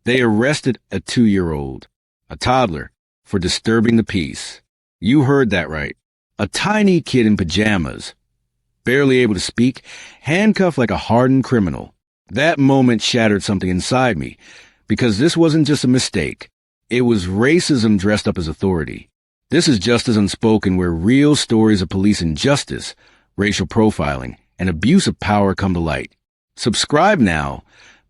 They arrested a 2-year-old, a toddler, for disturbing the peace. You heard that right. A tiny kid in pajamas, barely able to speak, handcuffed like a hardened criminal. That moment shattered something inside me, because this wasn't just a mistake. It was racism dressed up as authority. This is Justice Unspoken, where real stories of police injustice, racial profiling, and abuse of power come to light. Subscribe now,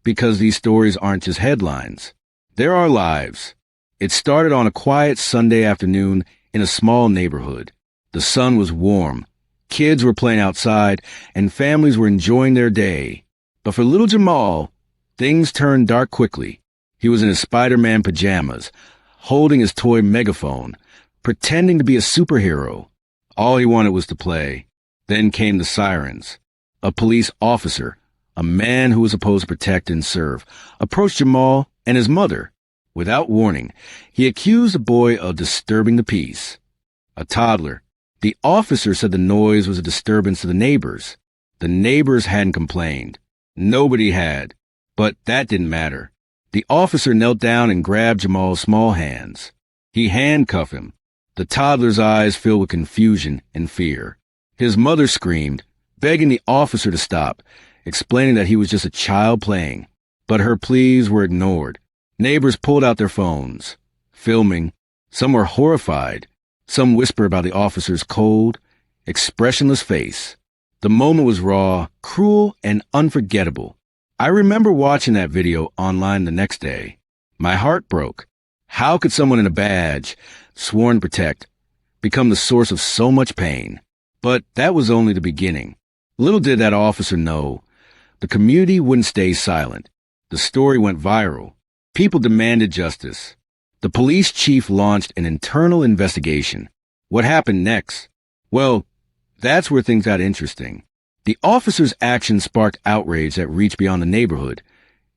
because these stories aren't just headlines. They're our lives. It started on a quiet Sunday afternoon in a small neighborhood. The sun was warm. Kids were playing outside, and families were enjoying their day. But for little Jamal, things turned dark quickly. He was in his Spider-Man pajamas, holding his toy megaphone, pretending to be a superhero. All he wanted was to play. Then came the sirens. A police officer, a man who was supposed to protect and serve, approached Jamal and his mother. Without warning, he accused the boy of disturbing the peace. A toddler. The officer said the noise was a disturbance to the neighbors. The neighbors hadn't complained. Nobody had. But that didn't matter. The officer knelt down and grabbed Jamal's small hands. He handcuffed him. The toddler's eyes filled with confusion and fear. His mother screamed, begging the officer to stop, explaining that he was just a child playing. But her pleas were ignored. Neighbors pulled out their phones, filming. Some were horrified. Some whispered about the officer's cold, expressionless face. The moment was raw, cruel, and unforgettable. I remember watching that video online the next day. My heart broke. How could someone in a badge, sworn to protect, become the source of so much pain? But that was only the beginning. Little did that officer know, the community wouldn't stay silent. The story went viral. People demanded justice. The police chief launched an internal investigation. What happened next? Well, that's where things got interesting. The officer's actions sparked outrage that reached beyond the neighborhood.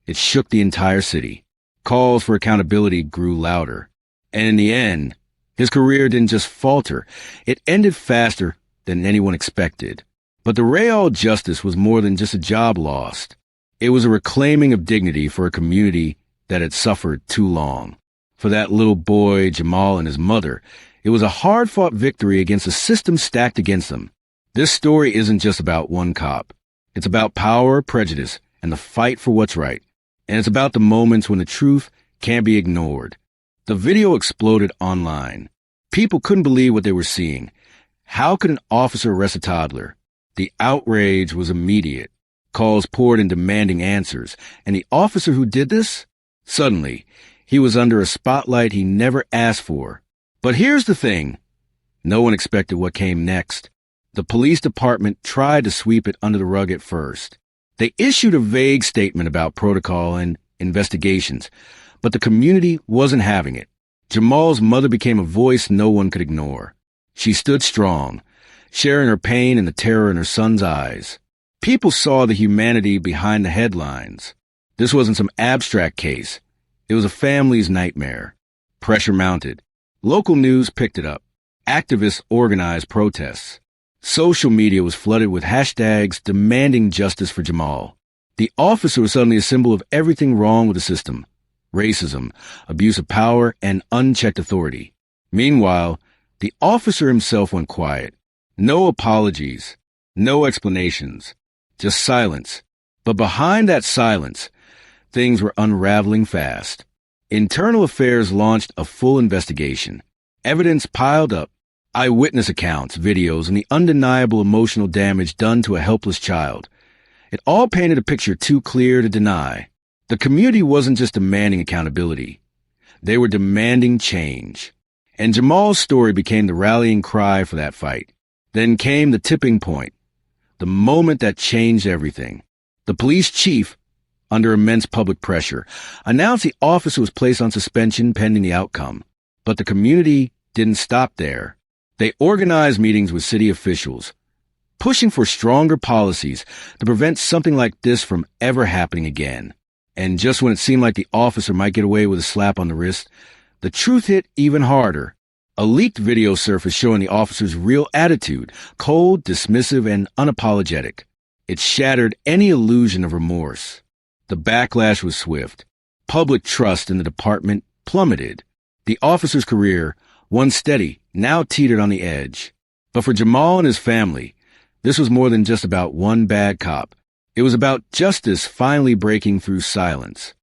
It shook the entire city. Calls for accountability grew louder. And in the end, his career didn't just falter. It ended faster than anyone expected. But the real justice was more than just a job lost. It was a reclaiming of dignity for a community that had suffered too long. For that little boy, Jamal, and his mother, it was a hard-fought victory against a system stacked against them. This story isn't just about one cop. It's about power, prejudice, and the fight for what's right. And it's about the moments when the truth can't be ignored. The video exploded online. People couldn't believe what they were seeing. How could an officer arrest a toddler? The outrage was immediate. Calls poured in demanding answers. And the officer who did this? Suddenly, he was under a spotlight he never asked for. But here's the thing. No one expected what came next. The police department tried to sweep it under the rug at first. They issued a vague statement about protocol and investigations, but the community wasn't having it. Jamal's mother became a voice no one could ignore. She stood strong, sharing her pain and the terror in her son's eyes. People saw the humanity behind the headlines. This wasn't some abstract case. It was a family's nightmare. Pressure mounted. Local news picked it up. Activists organized protests. Social media was flooded with hashtags demanding justice for Jamal. The officer was suddenly a symbol of everything wrong with the system. Racism, abuse of power, and unchecked authority. Meanwhile, the officer himself went quiet. No apologies, no explanations, just silence. But behind that silence, things were unraveling fast. Internal Affairs launched a full investigation. Evidence piled up. Eyewitness accounts, videos, and the undeniable emotional damage done to a helpless child. It all painted a picture too clear to deny. The community wasn't just demanding accountability. They were demanding change. And Jamal's story became the rallying cry for that fight. Then came the tipping point, the moment that changed everything. The police chief, under immense public pressure, announced the officer was placed on suspension pending the outcome. But the community didn't stop there. They organized meetings with city officials, pushing for stronger policies to prevent something like this from ever happening again. And just when it seemed like the officer might get away with a slap on the wrist, the truth hit even harder. A leaked video surfaced showing the officer's real attitude, cold, dismissive, and unapologetic. It shattered any illusion of remorse. The backlash was swift. Public trust in the department plummeted. The officer's career, once steady, now teetered on the edge. But for Jamal and his family, this was more than just about one bad cop. It was about justice finally breaking through silence.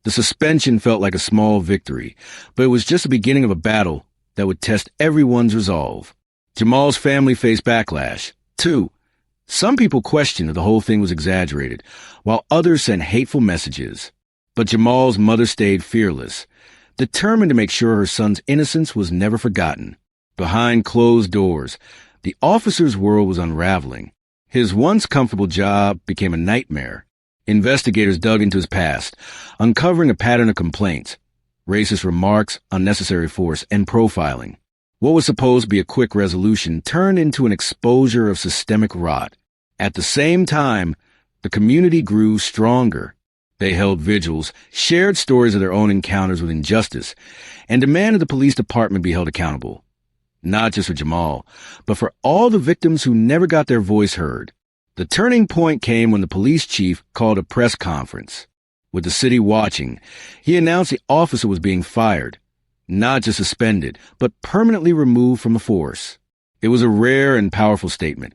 The suspension felt like a small victory, but it was just the beginning of a battle that would test everyone's resolve. Jamal's family faced backlash, too. Some people questioned that the whole thing was exaggerated, while others sent hateful messages. But Jamal's mother stayed fearless, determined to make sure her son's innocence was never forgotten. Behind closed doors, the officer's world was unraveling. His once comfortable job became a nightmare. Investigators dug into his past, uncovering a pattern of complaints, racist remarks, unnecessary force, and profiling. What was supposed to be a quick resolution turned into an exposure of systemic rot. At the same time, the community grew stronger. They held vigils, shared stories of their own encounters with injustice, and demanded the police department be held accountable. Not just for Jamal, but for all the victims who never got their voice heard. The turning point came when the police chief called a press conference. With the city watching, he announced the officer was being fired, not just suspended, but permanently removed from the force. It was a rare and powerful statement.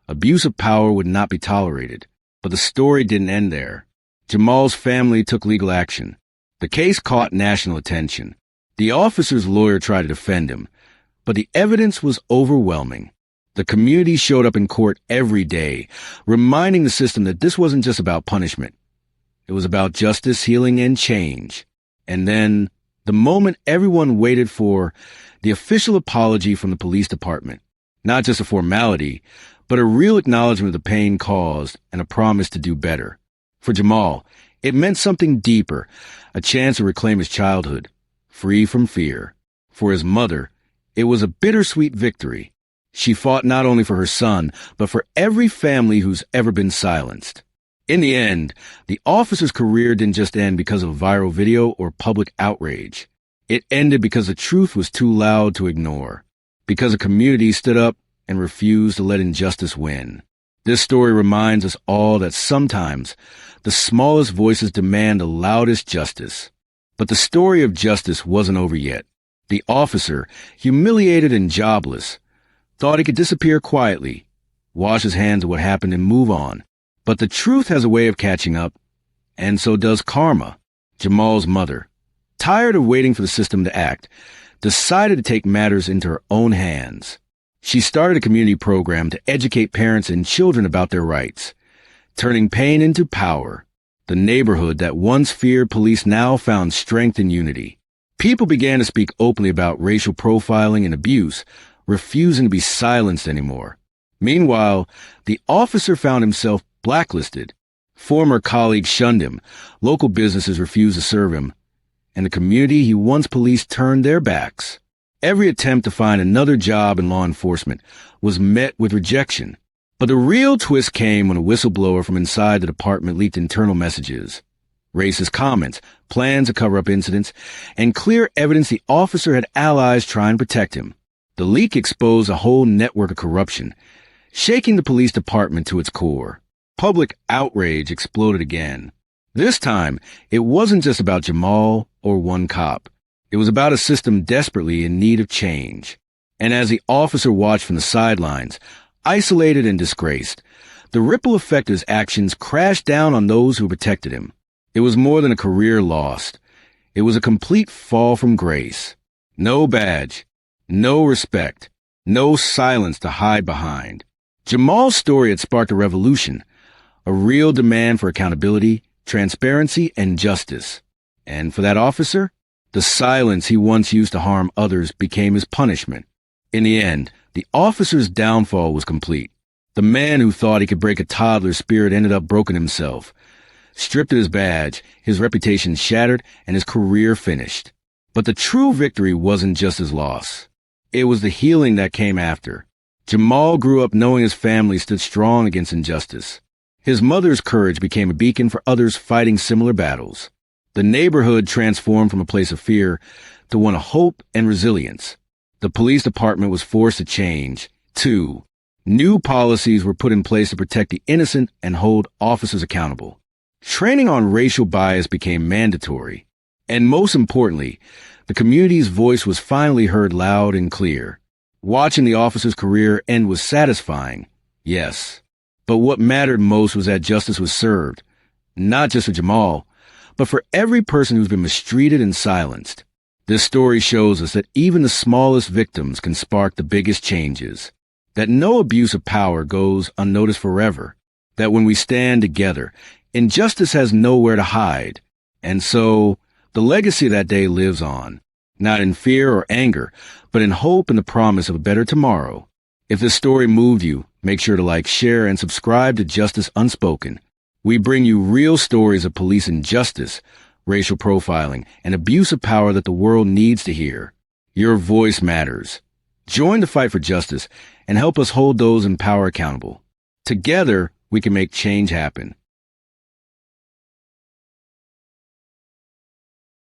Abuse of power would not be tolerated, but the story didn't end there. Jamal's family took legal action. The case caught national attention. The officer's lawyer tried to defend him, but the evidence was overwhelming. The community showed up in court every day, reminding the system that this wasn't just about punishment. It was about justice, healing, and change. And then, the moment everyone waited for, the official apology from the police department. Not just a formality, but a real acknowledgement of the pain caused and a promise to do better. For Jamal, it meant something deeper, a chance to reclaim his childhood, free from fear. For his mother, it was a bittersweet victory. She fought not only for her son, but for every family who's ever been silenced. In the end, the officer's career didn't just end because of a viral video or public outrage. It ended because the truth was too loud to ignore, because a community stood up and refused to let injustice win. This story reminds us all that sometimes the smallest voices demand the loudest justice. But the story of justice wasn't over yet. The officer, humiliated and jobless, thought he could disappear quietly, wash his hands of what happened and move on. But the truth has a way of catching up, and so does karma. Jamal's mother, tired of waiting for the system to act, decided to take matters into her own hands. She started a community program to educate parents and children about their rights, turning pain into power. The neighborhood that once feared police now found strength and unity. People began to speak openly about racial profiling and abuse, refusing to be silenced anymore. Meanwhile, the officer found himself blacklisted. Former colleagues shunned him, local businesses refused to serve him, and the community he once policed turned their backs. Every attempt to find another job in law enforcement was met with rejection. But the real twist came when a whistleblower from inside the department leaked internal messages, racist comments, plans to cover up incidents, and clear evidence the officer had allies trying to protect him. The leak exposed a whole network of corruption, shaking the police department to its core. Public outrage exploded again. This time, it wasn't just about Jamal or one cop. It was about a system desperately in need of change. And as the officer watched from the sidelines, isolated and disgraced, the ripple effect of his actions crashed down on those who protected him. It was more than a career lost. It was a complete fall from grace. No badge, no respect, no silence to hide behind. Jamal's story had sparked a revolution, a real demand for accountability, transparency, and justice. And for that officer, the silence he once used to harm others became his punishment. In the end, the officer's downfall was complete. The man who thought he could break a toddler's spirit ended up broken himself. Stripped of his badge, his reputation shattered, and his career finished. But the true victory wasn't just his loss. It was the healing that came after. Jamal grew up knowing his family stood strong against injustice. His mother's courage became a beacon for others fighting similar battles. The neighborhood transformed from a place of fear to one of hope and resilience. The police department was forced to change, too. New policies were put in place to protect the innocent and hold officers accountable. Training on racial bias became mandatory. And most importantly, the community's voice was finally heard loud and clear. Watching the officer's career end was satisfying, yes. But what mattered most was that justice was served, not just for Jamal, but for every person who's been mistreated and silenced. This story shows us that even the smallest victims can spark the biggest changes, that no abuse of power goes unnoticed forever, that when we stand together, injustice has nowhere to hide. And so, the legacy of that day lives on, not in fear or anger, but in hope and the promise of a better tomorrow. If this story moved you, make sure to like, share, and subscribe to Justice Unspoken. We bring you real stories of police injustice, racial profiling, and abuse of power that the world needs to hear. Your voice matters. Join the fight for justice and help us hold those in power accountable. Together, we can make change happen.